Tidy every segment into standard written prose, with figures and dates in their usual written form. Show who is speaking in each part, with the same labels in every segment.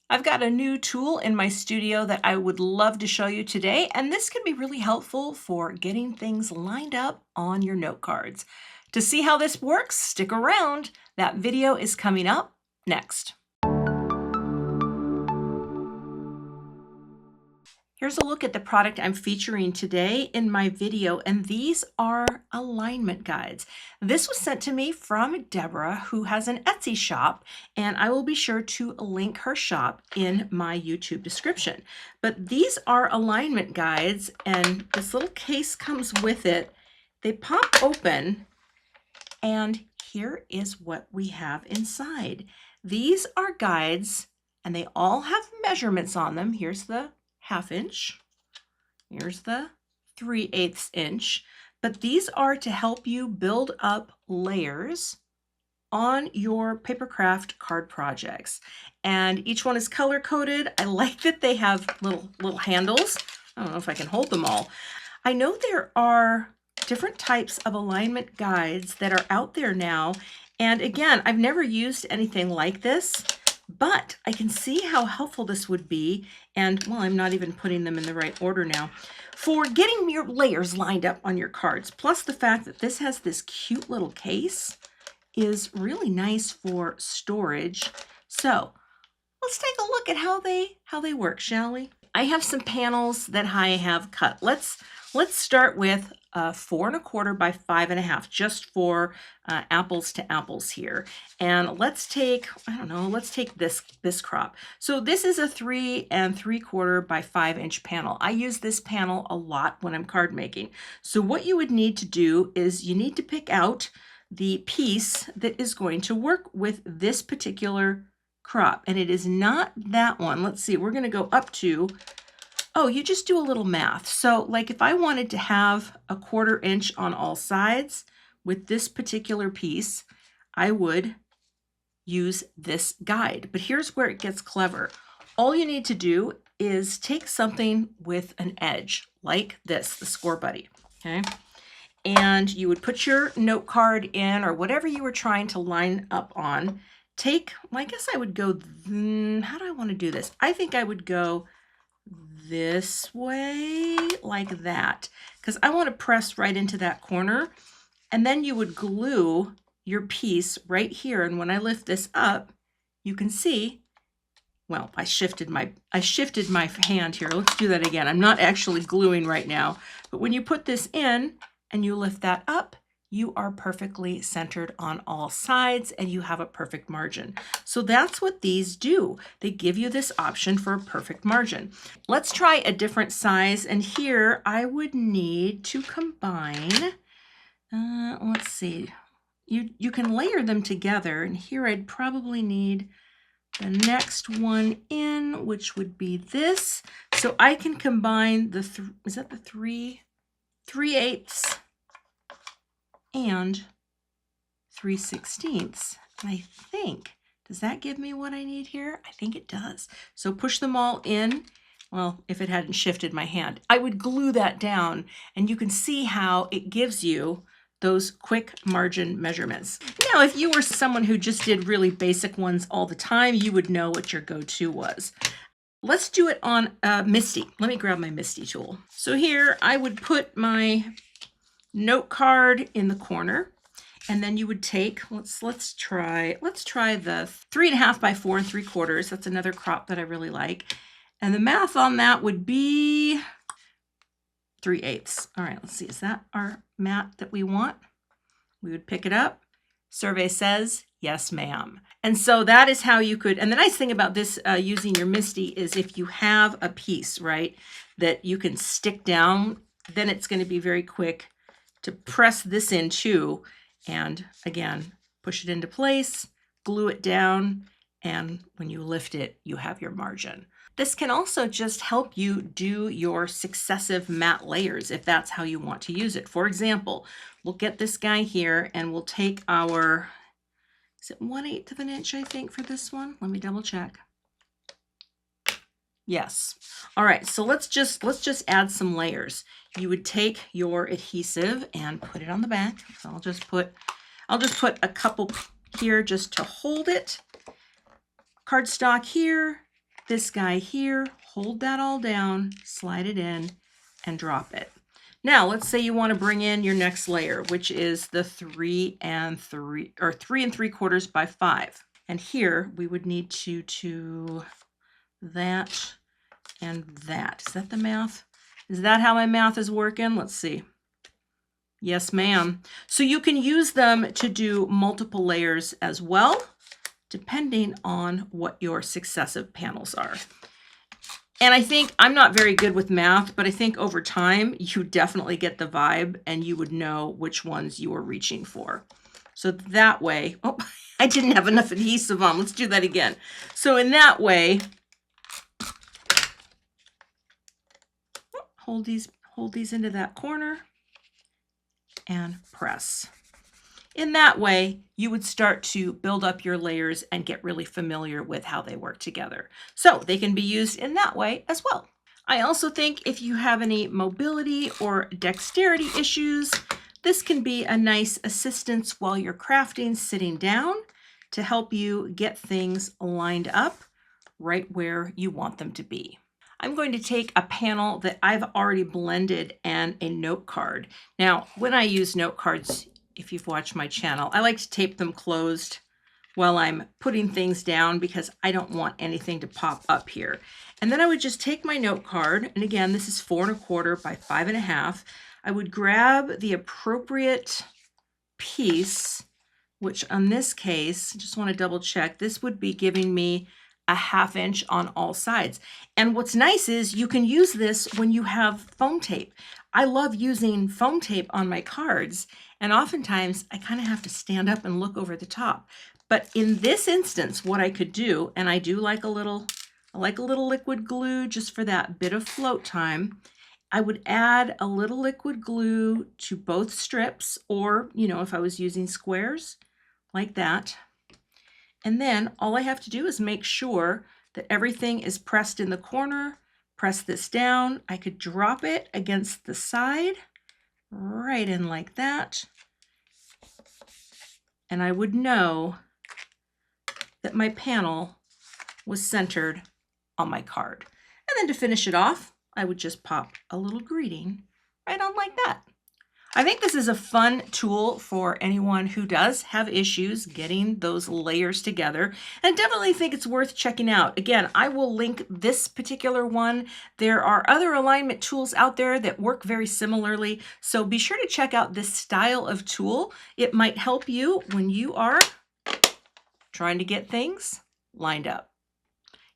Speaker 1: I've got a new tool in my studio that I would love to show you today, and this can be really helpful for getting things lined up on your note cards. To see how this works, stick around. That video is coming up next. Here's a look at the product I'm featuring today in my video, and these are alignment guides. This was sent to me from Deborah, who has an Etsy shop, and I will be sure to link her shop in my YouTube description. But these are alignment guides, and this little case comes with it. They pop open, and here is what we have inside. These are guides, and they all have measurements on them. Here's the 1/2 inch. Here's the 3/8 inch. But these are to help you build up layers on your papercraft card projects. And each one is color coded. I like that they have little handles. I don't know if I can hold them all. I know there are different types of alignment guides that are out there now. And again, I've never used anything like this, but I can see how helpful this would be. And well, I'm not even putting them in the right order now for getting your layers lined up on your cards. Plus the fact that this has this cute little case is really nice for storage. So let's take a look at how they work, shall we? I have some panels that I have cut. Let's start with 4 1/4 by 5 1/2, just for apples to apples here. And let's take, I don't know, let's take this crop. So this is a 3 3/4 by 5 inch panel. I use this panel a lot when I'm card making. So what you would need to do is you need to pick out the piece that is going to work with this particular crop, and it is not that one. Let's see, we're going to go up to, oh, you just do a little math. So like if I wanted to have a 1/4 inch on all sides with this particular piece, I would use this guide. But here's where it gets clever. All you need to do is take something with an edge like this, the Score Buddy, okay? And you would put your note card in, or whatever you were trying to line up on. Take, well, I guess I would go, how do I want to do this? I think I would go this way, like that, because I want to press right into that corner. And then you would glue your piece right here. And when I lift this up, you can see, well, I shifted my hand here. Let's do that again. I'm not actually gluing right now, but when you put this in and you lift that up, you are perfectly centered on all sides and you have a perfect margin. So that's what these do. They give you this option for a perfect margin. Let's try a different size. And here I would need to combine, let's see, you can layer them together. And here I'd probably need the next one in, which would be this. So I can combine the, is that the 3/8 and 3/16. And I think, does that give me what I need here? I think it does. So push them all in. Well, if it hadn't shifted my hand, I would glue that down, and you can see how it gives you those quick margin measurements. Now, if you were someone who just did really basic ones all the time, you would know what your go-to was. Let's do it on Misty. Let me grab my Misty tool. So here I would put my note card in the corner, and then you would take, let's try the 3 1/2 by 4 3/4. That's another crop that I really like. And the math on that would be 3/8. All right, let's see, is that our mat that we want? We would pick it up. Survey says, yes, ma'am. And so that is how you could, and the nice thing about this using your Misty is if you have a piece, right, that you can stick down, then it's going to be very quick to press this in too, and again, push it into place, glue it down, and when you lift it, you have your margin. This can also just help you do your successive mat layers if that's how you want to use it. For example, we'll get this guy here and we'll take our, is it 1/8 of an inch, I think, for this one? Let me double check. Yes. All right, so let's just add some layers. You would take your adhesive and put it on the back. So I'll just put a couple here just to hold it. Cardstock here, this guy here, hold that all down, slide it in, and drop it. Now, let's say you want to bring in your next layer, which is the 3 3/4 by 5. And here we would need to that and that. Is that the math? Is that how my math is working? Let's see. Yes, ma'am. So you can use them to do multiple layers as well, depending on what your successive panels are. And I think, I'm not very good with math, but I think over time you definitely get the vibe and you would know which ones you are reaching for. So that way, oh, I didn't have enough adhesive on. Let's do that again. So in that way, hold these into that corner and press. In that way, you would start to build up your layers and get really familiar with how they work together. So they can be used in that way as well. I also think if you have any mobility or dexterity issues, this can be a nice assistance while you're crafting sitting down to help you get things lined up right where you want them to be. I'm going to take a panel that I've already blended and a note card. Now, when I use note cards, if you've watched my channel, I like to tape them closed while I'm putting things down because I don't want anything to pop up here. And then I would just take my note card, and again, this is 4 1/4 by 5 1/2. I would grab the appropriate piece, which on this case, just want to double check, this would be giving me a 1/2 inch on all sides. And what's nice is you can use this when you have foam tape. I love using foam tape on my cards, and oftentimes I kind of have to stand up and look over the top. But in this instance, what I could do, and I do like a little liquid glue just for that bit of float time, I would add a little liquid glue to both strips, or, you know, if I was using squares like that. And then all I have to do is make sure that everything is pressed in the corner, press this down. I could drop it against the side, right in like that. And I would know that my panel was centered on my card. And then to finish it off, I would just pop a little greeting right on like that. I think this is a fun tool for anyone who does have issues getting those layers together, and definitely think it's worth checking out. Again, I will link this particular one. There are other alignment tools out there that work very similarly, so be sure to check out this style of tool. It might help you when you are trying to get things lined up.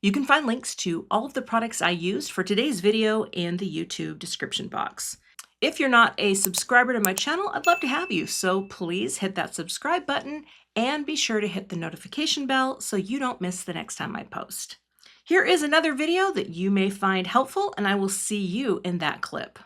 Speaker 1: You can find links to all of the products I used for today's video in the YouTube description box. If you're not a subscriber to my channel, I'd love to have you, so please hit that subscribe button and be sure to hit the notification bell so you don't miss the next time I post. Here is another video that you may find helpful, and I will see you in that clip.